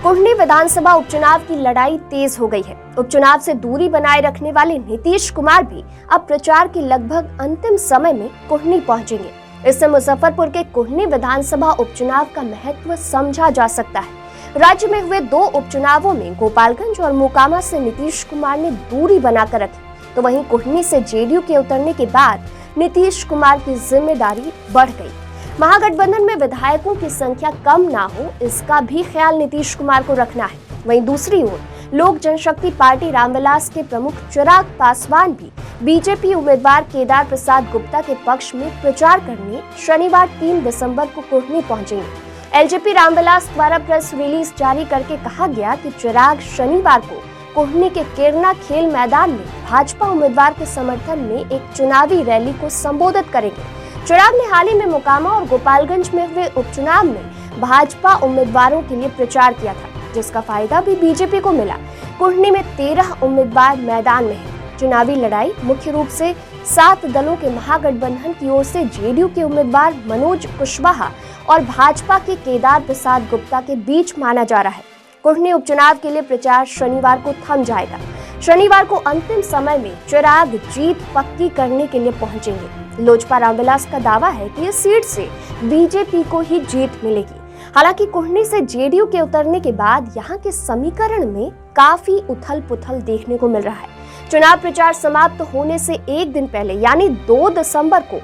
कुढ़नी विधानसभा उपचुनाव की लड़ाई तेज हो गई है। उपचुनाव से दूरी बनाए रखने वाले नीतीश कुमार भी अब प्रचार के लगभग अंतिम समय में कुढ़नी पहुंचेंगे। इससे मुजफ्फरपुर के कुढ़नी विधानसभा उपचुनाव का महत्व समझा जा सकता है। राज्य में हुए 2 उपचुनावों में गोपालगंज और मोकामा से नीतीश कुमार ने दूरी बनाकर रखी, तो वहीं कुढ़नी से जेडीयू के उतरने के बाद नीतीश कुमार की जिम्मेदारी बढ़ गई। महागठबंधन में विधायकों की संख्या कम ना हो, इसका भी ख्याल नीतीश कुमार को रखना है। वहीं दूसरी ओर लोक जनशक्ति पार्टी रामविलास के प्रमुख चिराग पासवान भी बीजेपी उम्मीदवार केदार प्रसाद गुप्ता के पक्ष में प्रचार करने शनिवार 3 दिसंबर को कुढ़नी पहुंचेंगे। एलजेपी रामविलास द्वारा प्रेस रिलीज जारी करके कहा गया कि चिराग शनिवार को कुढ़नी के केरना खेल मैदान में भाजपा उम्मीदवार के समर्थन में एक चुनावी रैली को संबोधित करेंगे। चिराग ने हाल ही में मोकामा और गोपालगंज में हुए उपचुनाव में भाजपा उम्मीदवारों के लिए प्रचार किया था, जिसका फायदा भी बीजेपी को मिला। कुढ़नी में 13 उम्मीदवार मैदान में हैं। चुनावी लड़ाई मुख्य रूप से 7 दलों के महागठबंधन की ओर से जेडीयू के उम्मीदवार मनोज कुशवाहा और भाजपा के केदार प्रसाद गुप्ता के बीच माना जा रहा है। कुढ़नी उपचुनाव के लिए प्रचार शनिवार को थम जाएगा। शनिवार को अंतिम समय में चिराग जीत पक्की करने के लिए पहुंचेंगे। लोजपा रामविलास का दावा है कि इस सीट से बीजेपी को ही जीत मिलेगी। हालांकि कुढ़नी से जेडीयू के उतरने के बाद यहां के समीकरण में काफी उथल-पुथल देखने को मिल रहा है। चुनाव प्रचार समाप्त होने से एक दिन पहले यानी 2 दिसंबर को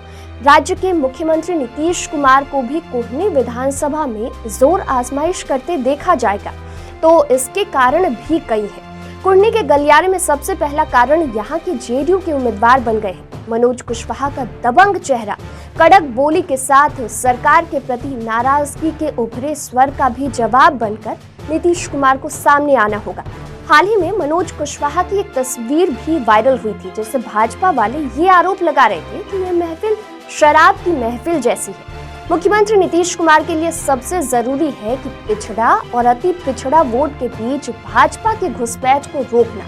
राज्य के मुख्यमंत्री नीतीश कुमार को भी कुढ़नी विधानसभा में जोर आजमाइश करते देखा जाएगा, तो इसके कारण भी कई हैं। कुढ़नी के गलियारे में सबसे पहला कारण यहाँ के जेडीयू के उम्मीदवार बन गए हैं। मनोज कुशवाहा का दबंग चेहरा, कड़क बोली के साथ सरकार के प्रति नाराजगी के उभरे स्वर का भी जवाब बनकर नीतीश कुमार को सामने आना होगा। हाल ही में मनोज कुशवाहा की एक तस्वीर भी वायरल हुई थी, जिससे भाजपा वाले ये आरोप लगा रहे थे कि यह महफिल शराब की महफिल जैसी है। मुख्यमंत्री नीतीश कुमार के लिए सबसे जरूरी है कि पिछड़ा और अति पिछड़ा वोट के बीच भाजपा की घुसपैठ को रोकना।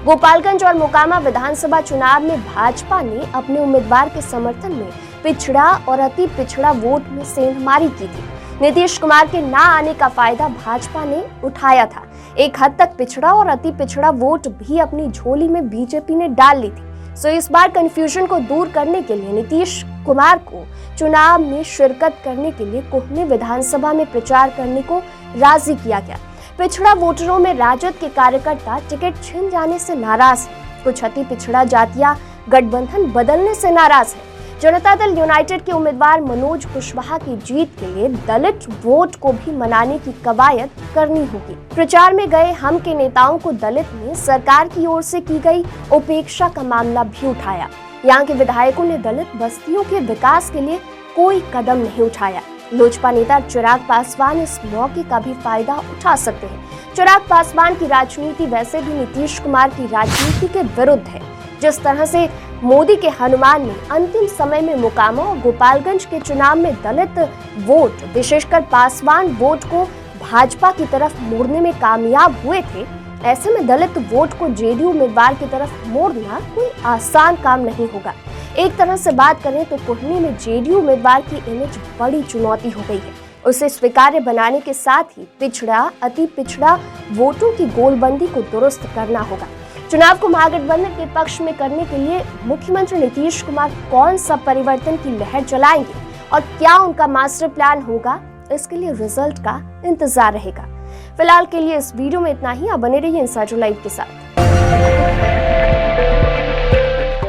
गोपालगंज और मोकामा विधानसभा चुनाव में भाजपा ने अपने उम्मीदवार के समर्थन में पिछड़ा और अति पिछड़ा वोट में सेंधमारी की थी। नीतीश कुमार के ना आने का फायदा भाजपा ने उठाया था। एक हद तक पिछड़ा और अति पिछड़ा वोट भी अपनी झोली में बीजेपी ने डाल ली थी। सो इस बार कंफ्यूजन को दूर करने के लिए नीतीश कुमार को चुनाव में शिरकत करने के लिए कुढ़नी विधानसभा में प्रचार करने को राजी किया गया। पिछड़ा वोटरों में राजद के कार्यकर्ता टिकट छिन जाने से नाराज हैं। कुछ अति पिछड़ा जातियां गठबंधन बदलने से नाराज हैं। जनता दल यूनाइटेड के उम्मीदवार मनोज कुशवाहा की जीत के लिए दलित वोट को भी मनाने की कवायद करनी होगी। प्रचार में गए हम के नेताओं को दलित ने सरकार की ओर से की गई उपेक्षा का मामला भी उठाया। यहाँ के विधायकों ने दलित बस्तियों के विकास के लिए कोई कदम नहीं उठाया। लोजपा नेता चिराग पासवान इस मौके का भी फायदा उठा सकते हैं। चिराग पासवान की राजनीति वैसे भी नीतीश कुमार की राजनीति के विरुद्ध है। जिस तरह से मोदी के हनुमान ने अंतिम समय में मोकामा और गोपालगंज के चुनाव में दलित वोट, विशेषकर पासवान वोट को भाजपा की तरफ मोड़ने में कामयाब हुए थे, ऐसे में दलित वोट को जेडीयू उम्मीदवार की तरफ मोड़ना कोई आसान काम नहीं होगा। एक तरह से बात करें तो कुढ़नी में जेडीयू उम्मीदवार की इमेज बड़ी चुनौती हो गई है। उसे स्वीकार्य बनाने के साथ ही पिछड़ा, अति पिछड़ा वोटों की गोलबंदी को दुरुस्त करना होगा। चुनाव को महागठबंधन के पक्ष में करने के लिए मुख्यमंत्री नीतीश कुमार कौन सा परिवर्तन की लहर चलाएंगे और क्या उनका मास्टर प्लान होगा, इसके लिए रिजल्ट का इंतजार रहेगा। फिलहाल के लिए इस वीडियो में इतना ही। आप बने रहिए इंसाइडर लाइव के साथ।